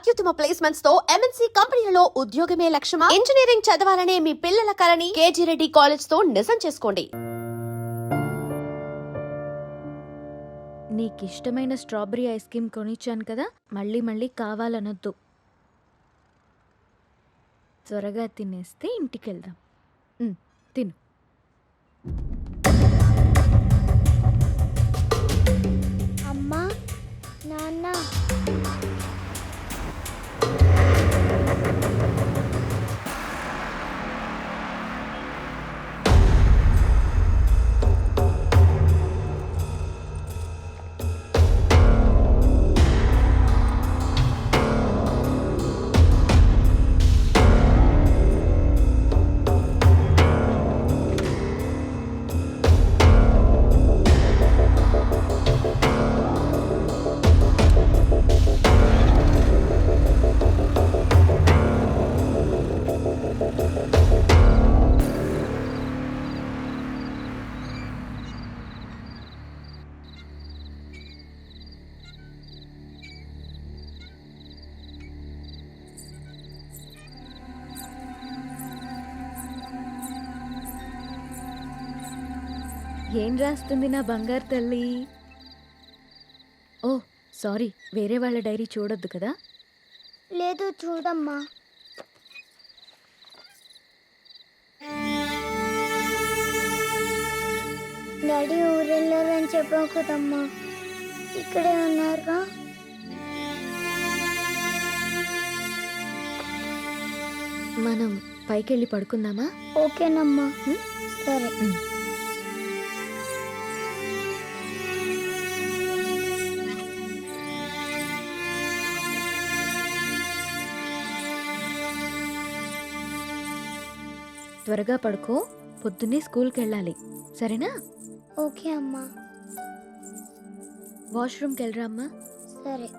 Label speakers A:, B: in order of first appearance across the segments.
A: అత్యుత్తమ ప్లేస్మెంట్స్ తో ఎంఎన్సీ కంపెనీలలో ఉద్యోగమే లక్ష్యమా? ఇంజనీరింగ్ చదవాలనే మీ పిల్లల కలని కేజీ రెడ్డి కాలేజ్ తో నిజం చేసుకోండి.
B: నీకిష్టమైన స్ట్రాబెరీ ఐస్ క్రీమ్ కొనిచ్చాను కదా, మళ్ళీ మళ్ళీ కావాలనొద్దు. త్వరగా తినేస్తే ఇంటికెళ్దాం. తిను.
C: అమ్మా, నాన్న,
B: ఏం రాస్తుంది నా బంగారు తల్లి? ఓ సారీ, వేరే వాళ్ళ డైరీ చూడొద్దు కదా.
C: లేదు చూడమ్మా. డాడీ ఊరెళ్ళారని చెప్పావు కదమ్మా, ఇక్కడే ఉన్నారుగా.
B: మనం పైకెళ్ళి పడుకుందామా?
C: ఓకేనమ్మా. సరే.
B: త్వరగా పడుకో, పొద్దున్నే స్కూల్కి వెళ్ళాలి, సరేనా?
C: ఓకే అమ్మా.
B: వాష్రూమ్కి వెళ్ళరా అమ్మా.
C: సరే.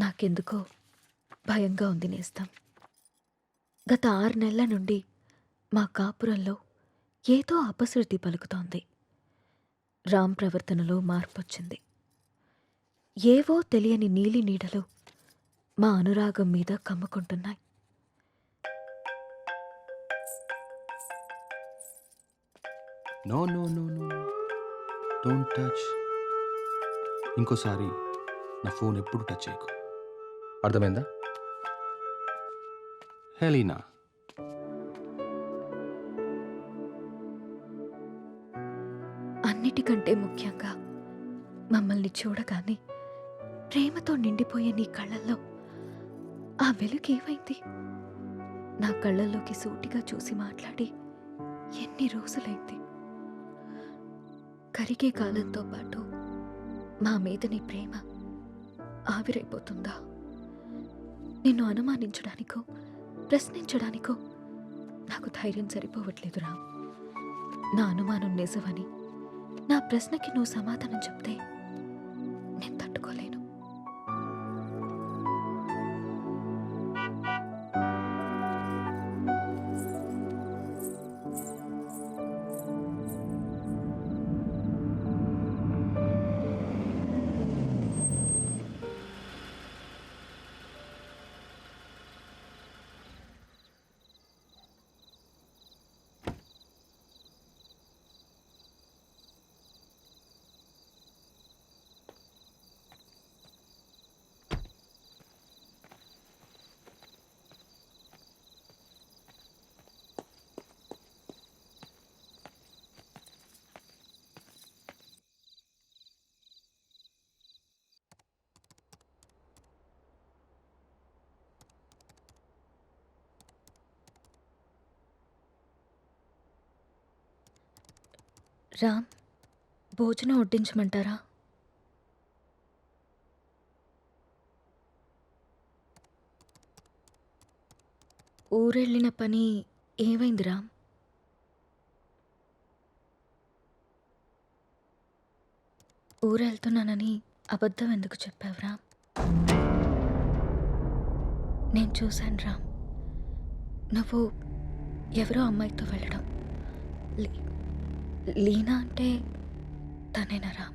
B: నాకెందుకో భయంగా ఉంది నేస్తం. గత 6 నెలల నుండి మా కాపురంలో ఏదో అపశృతి పలుకుతోంది. రామ్ ప్రవర్తనలో మార్పొచ్చింది. ఏవో తెలియని నీలి నీడలు మా అనురాగం మీద కమ్ముకుంటున్నాయి.
D: No no no no don't touch. ఇంకోసారి నా ఫోన్ ఎప్పుడు టచ్ చేయకు, అర్థమైందా? హెలీనా,
B: అన్నిటికంటే ముఖ్యంగా మమ్మల్ని చూడగానే ప్రేమతో నిండిపోయే నీ కళ్ళల్లో ఆ వెలుగు ఏమైంది? నా కళ్ళల్లోకి సూటిగా చూసి మాట్లాడి ఎన్ని రోజులైంది? కరిగే కాలంతో పాటు మా మీద నీ ప్రేమ ఆవిరైపోతుందా? నిన్ను అనుమానించడానికో ప్రశ్నించడానికో నాకు ధైర్యం సరిపోవట్లేదు రామ్. నా అనుమానం నిజమని, నా ప్రశ్నకి నువ్వు సమాధానం చెప్తే నేను తట్టుకోలేను. రామ్, భోజనం వడ్డించమంటారా? ఊరెళ్ళిన పని ఏమైంది రామ్? ఊరెళ్తున్నానని అబద్ధం ఎందుకు చెప్పావు రామ్? నేను చూశాను రామ్, నువ్వు ఎవరో అమ్మాయితో వెళ్ళడం. లీనా అంటే తనేనా రామ్?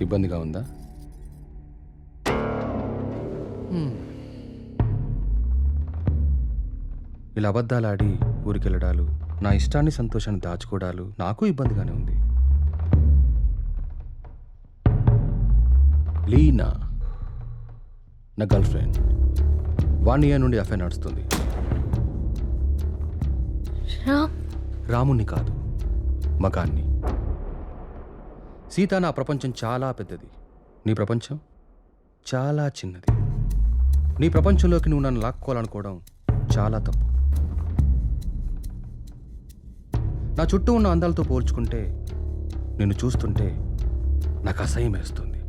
D: ఇబ్బందిగా ఉందా? ఇలా అబద్ధాలాడి ఊరికెళ్ళడాలు, నా ఇష్టాన్ని సంతోషాన్ని దాచుకోవడాలు నాకు ఇబ్బందిగానే ఉంది. లీనా నా గర్ల్ ఫ్రెండ్. 1 year నుండి అఫైర్ నడుస్తుంది.
B: రామ్,
D: రాముణ్ణి కాదు, మగాన్ని. సీత, నా ప్రపంచం చాలా పెద్దది, నీ ప్రపంచం చాలా చిన్నది. నీ ప్రపంచంలోకి నువ్వు నన్ను లాక్కోవాలనుకోవడం చాలా తప్పు. నా చుట్టూ ఉన్న అందాలతో పోల్చుకుంటే నిన్ను చూస్తుంటే నాకు అసహ్యం వేస్తుంది.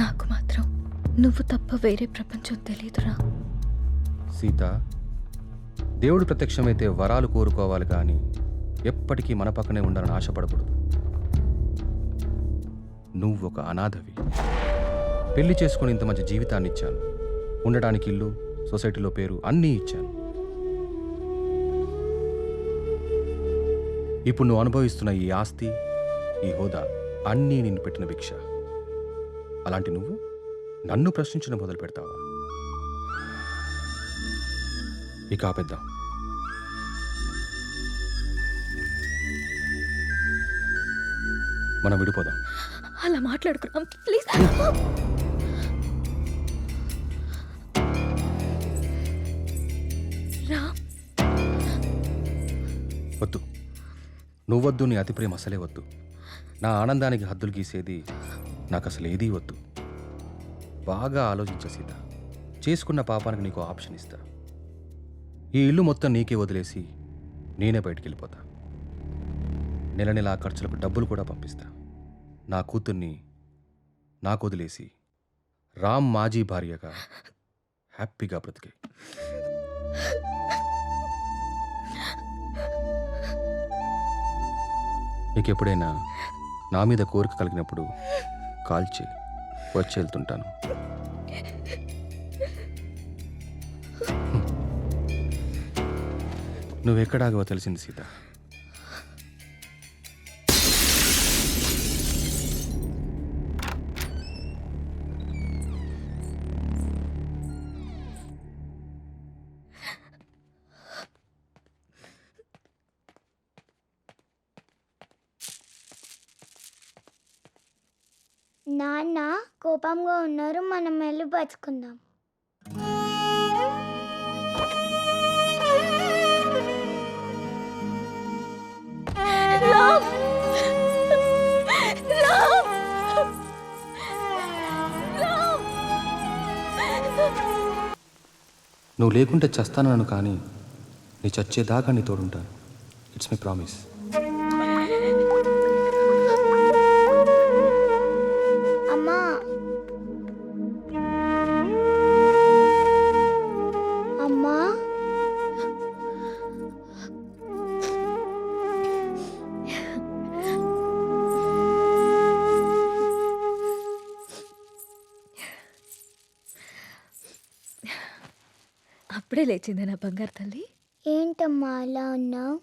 B: నాకు మాత్రం నువ్వు తప్ప వేరే ప్రపంచం తెలీదురా.
D: సీత, దేవుడు ప్రత్యక్షమైతే వరాలు కోరుకోవాలి కానీ ఎప్పటికీ మన పక్కనే ఉండాలని ఆశపడకూడదు. నువ్వు ఒక అనాథవి. పెళ్లి చేసుకుని ఇంత మంచి జీవితాన్ని ఇచ్చాను, ఉండటానికి ఇల్లు, సొసైటీలో పేరు అన్నీ ఇచ్చాను. ఇప్పుడు నువ్వు అనుభవిస్తున్న ఈ ఆస్తి, ఈ హోదా అన్నీ నిన్ను పెట్టిన భిక్ష. అలాంటి నువ్వు నన్ను ప్రశ్నించడం మొదలు పెడతావా? ఇక ఆపేద్దాం. మనం విడిపోదాం.
B: అలా మాట్లాడుకున్నాం ప్లీజ్. రా,
D: వద్దు, నువ్వొద్దు, నీ అతి ప్రేమ అసలే వద్దు. నా ఆనందానికి హద్దులు గీసేది నాకు అసలు ఏదీ వద్దు. బాగా ఆలోచించే సీత, చేసుకున్న పాపానికి నీకు ఆప్షన్ ఇస్తా. ఈ ఇల్లు మొత్తం నీకే వదిలేసి నేనే బయటికి వెళ్ళిపోతా. నెల నెల ఆ ఖర్చులకు డబ్బులు కూడా పంపిస్తా. నా కూతుర్ని నాకు వదిలేసి రామ్ మాజీ భార్యగా హ్యాపీగా బ్రతికే. నీకెప్పుడైనా నా మీద కోరిక కలిగినప్పుడు కాల్ చేయి, వచ్చి వెళ్తుంటాను. నువ్వెక్కడాగో తెలిసింది సీత.
C: నాన్న కోపంగా ఉన్నారు, మనం వెళ్ళి బతుకుందాం.
B: రామ్! రామ్! రామ్!
D: నువ్వు లేకుంటే చస్తానను, కానీ నీ చచ్చేదాకా నీ తోడుంటాను. It's my promise.
C: అమ్మా, అమ్మా,
B: ఇప్పుడే లేచిందా నా బంగారు తల్లి?
C: ఏంటమ్మా అలా ఉన్నావు?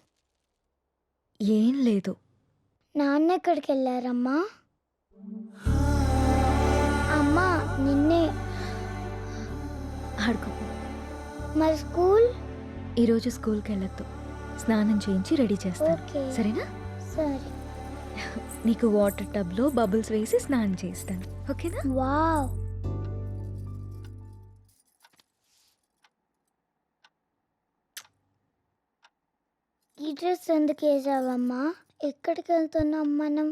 B: ఏం లేదు.
C: నాన్న ఎక్కడికి వెళ్ళారమ్మా? అమ్మా నిన్నే.
B: ఆడుకోపో.
C: మరి స్కూల్?
B: ఈరోజు స్కూల్కి వెళ్ళొద్దు. స్నానం చేయించి రెడీ చేస్తాను,
C: ఓకే.
B: సరేనా?
C: సరే.
B: నీకు వాటర్ టబ్లో బబుల్స్ వేసి స్నానం చేస్తాను, ఓకేనా?
C: వావ్. ఈ డ్రెస్ ఎందుకు వేసావమ్మా? ఎక్కడికి వెళ్తున్నాం మనం?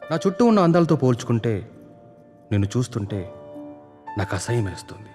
D: నా చుట్టూ ఉన్న అందాలతో పోల్చుకుంటే నిన్ను చూస్తుంటే నాకు అసహ్యం వేస్తుంది.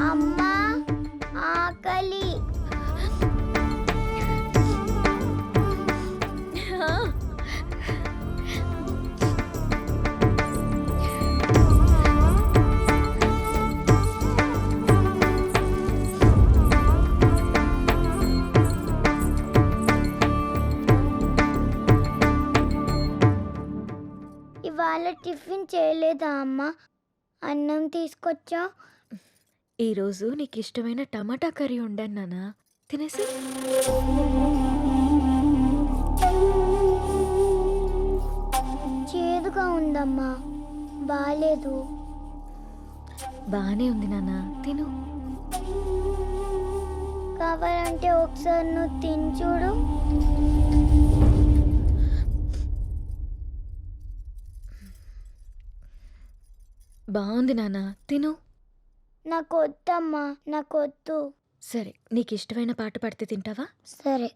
C: అమ్మా ఆకలి. ఇవాళ టిఫిన్ చేయలేదా అమ్మా? అన్నం తీసుకొచ్చా.
B: ఈరోజు నీకు ఇష్టమైన టమాటా కర్రీ వండాను నాన్న, తినేసి.
C: చేదుగా ఉందమ్మా, బాలేదు.
B: బానే ఉంది నాన్న, తిను.
C: కావాలంటే ఒకసారి నువ్వు తిని చూడు.
B: బాగుంది నాన్న, తిను.
C: నాకు వద్దమ్మా, నాకు వద్దు.
B: సరే, నీకు ఇష్టమైన పాట పాడితే తింటావా?
C: సరే.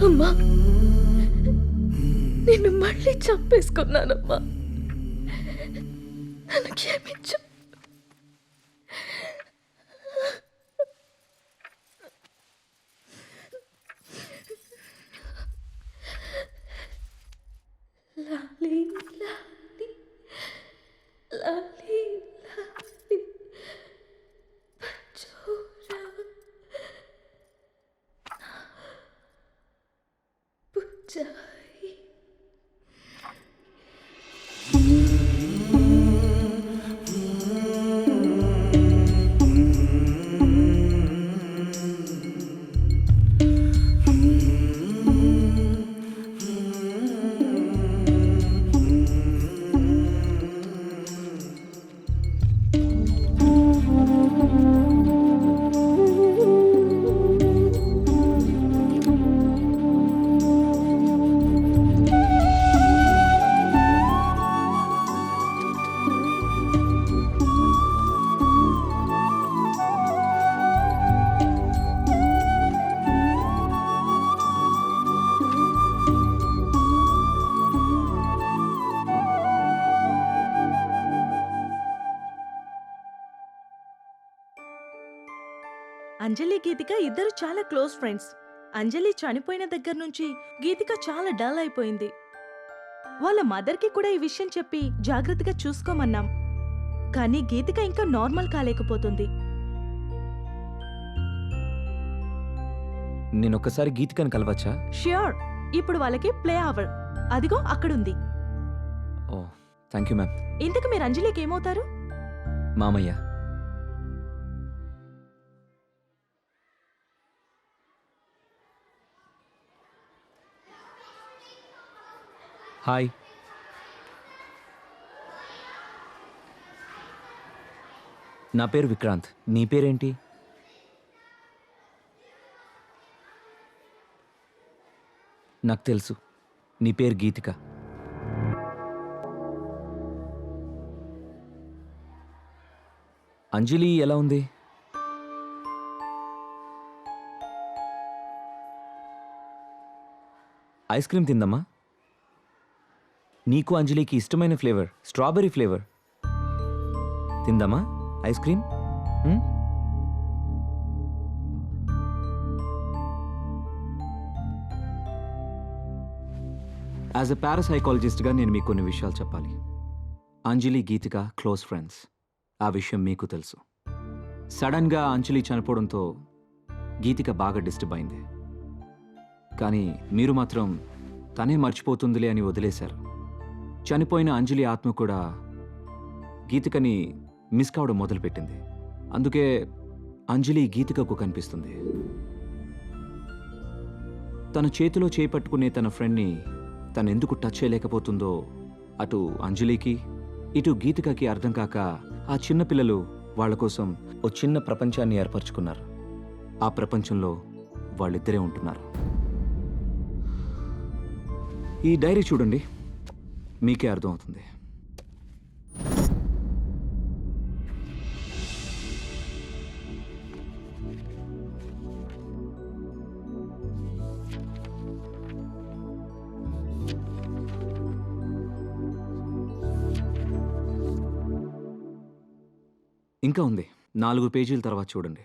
B: అమ్మా, నిన్ను మళ్ళీ చంపేసుకున్నానమ్మా. నన్ను క్షమించు. లాలీ లాలీ లాలీ లాలీ పచ్చోరా పుచ్చాయి.
E: అంజలి గీతిక ఇద్దరు చాలా క్లోజ్ ఫ్రెండ్స్. అంజలి చనిపోయిన దగ్గర నుంచి గీతిక చాలా డల్ అయిపోయింది. వాళ్ళ మదర్కి కూడా ఈ విషయం చెప్పి జాగ్రత్తగా చూసుకోమన్నాం. కానీ గీతిక ఇంకా నార్మల్ కాలేకపోతుంది.
F: నేనొక్కసారి గీతికను కలవచ్చా?
E: ష్యూర్. ఇప్పుడు వాళ్ళకి ప్లే అవర్. అదిగో అక్కడుంది.
F: ఓ థ్యాంక్ యూ మ్యామ్.
E: ఇంతకు మీరు అంజలికి ఏమవుతారు?
F: మామయ్య. హాయ్. నా పేరు విక్రాంత్. నీ పేరేంటి? నాకు తెలుసు, నీ పేరు గీతిక. అంజలి ఎలా ఉంది? ఐస్ క్రీమ్ తిందమ్మా. నీకు అంజలికి ఇష్టమైన ఫ్లేవర్ స్ట్రాబెర్రీ ఫ్లేవర్. తిందామా ఐస్ క్రీమ్? యాజ్ ఎ పారాసైకాలజిస్ట్గా నేను మీకు కొన్ని విషయాలు చెప్పాలి. Anjali Geethika close friends. ఆ విషయం మీకు తెలుసు. సడన్గా అంజలి చనిపోవడంతో గీతిక బాగా డిస్టర్బ్ అయింది. కానీ మీరు మాత్రం తనే మర్చిపోతుందిలే అని వదిలేశారు. చనిపోయిన అంజలి ఆత్మ కూడా గీతికని మిస్ కావడం మొదలుపెట్టింది. అందుకే అంజలి గీతికకు కనిపిస్తుంది. తన చేతిలో చేపట్టుకునే తన ఫ్రెండ్ని తనెందుకు టచ్ చేయలేకపోతుందో అటు అంజలికి ఇటు గీతికకి అర్థం కాక ఆ చిన్న పిల్లలు వాళ్ళ కోసం ఓ చిన్న ప్రపంచాన్ని ఏర్పరచుకున్నారు. ఆ ప్రపంచంలో వాళ్ళిద్దరే ఉంటున్నారు. ఈ డైరీ చూడండి, మీకే అర్థమవుతుంది. ఇంకా ఉంది, 4 పేజీల తర్వాత చూడండి.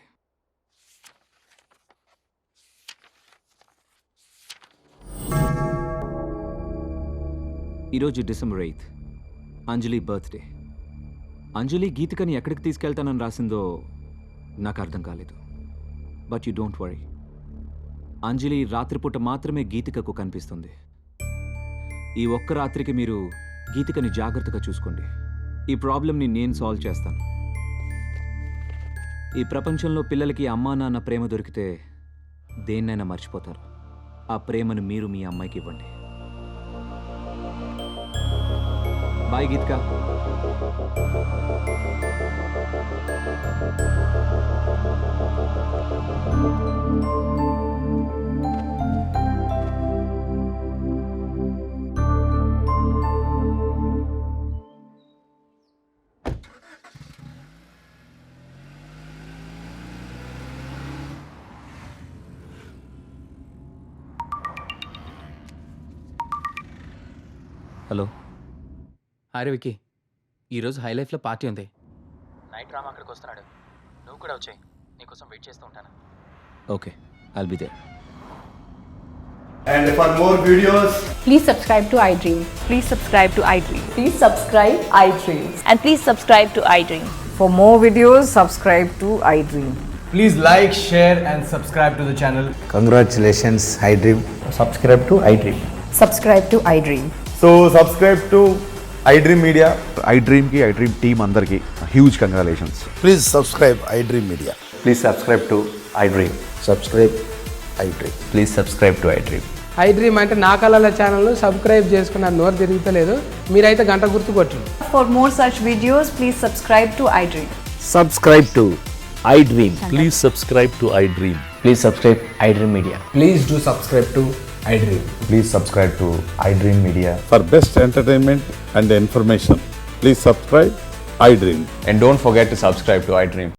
F: ఈరోజు డిసెంబర్ 8th, అంజలి బర్త్డే. అంజలి గీతికని ఎక్కడికి తీసుకెళ్తానని రాసిందో నాకు అర్థం కాలేదు. బట్ యు డోంట్ వరీ, అంజలి రాత్రిపూట మాత్రమే గీతికకు కనిపిస్తుంది. ఈ ఒక్క రాత్రికి మీరు గీతికని జాగ్రత్తగా చూసుకోండి. ఈ ప్రాబ్లంని నేను సాల్వ్ చేస్తాను. ఈ ప్రపంచంలో పిల్లలకి అమ్మా నాన్న ప్రేమ దొరికితే దేన్నైనా మర్చిపోతారు. ఆ ప్రేమను మీరు మీ అమ్మాయికి ఇవ్వండి. బాయ్ గీతిక.
G: అరే విక్కీ, ఈరోజు హై లైఫ్లో పార్టీ ఉంది. నైట్ రామ్ అక్కడికి వస్తున్నాడు. నువ్వు కూడా వచ్చాయి. నీకోసం వెయిట్ చేస్తూ ఉంటాను.
F: Okay, I'll be there.
H: And for more videos,
I: Please subscribe to iDream.
J: Please subscribe to iDream.
I: Please subscribe iDream.
J: And please subscribe to iDream.
I: For more videos, subscribe to iDream.
H: please like, share and subscribe to the channel.
K: Congratulations, iDream.
H: Subscribe to iDream.
I: Subscribe to iDream.
H: So subscribe to iDream Media.
L: iDream ki iDream team andarki huge congratulations.
K: Please subscribe iDream Media.
H: Please subscribe to iDream.
K: Subscribe iDream.
H: Please subscribe to iDream.
I: iDream అంటే నా కళల channel subscribe చేసుకున్న నోరు తిరుగుతలేదు. మీరైతే గంట గుర్తు కొట్టండి.
J: For more such videos, please subscribe to iDream.
K: Subscribe to iDream.
L: Please subscribe to iDream.
H: Please subscribe iDream Media.
K: Please do subscribe to iDream.
H: Please subscribe to iDream Media.
L: For best entertainment and information, please subscribe iDream.
H: And don't forget to subscribe to iDream.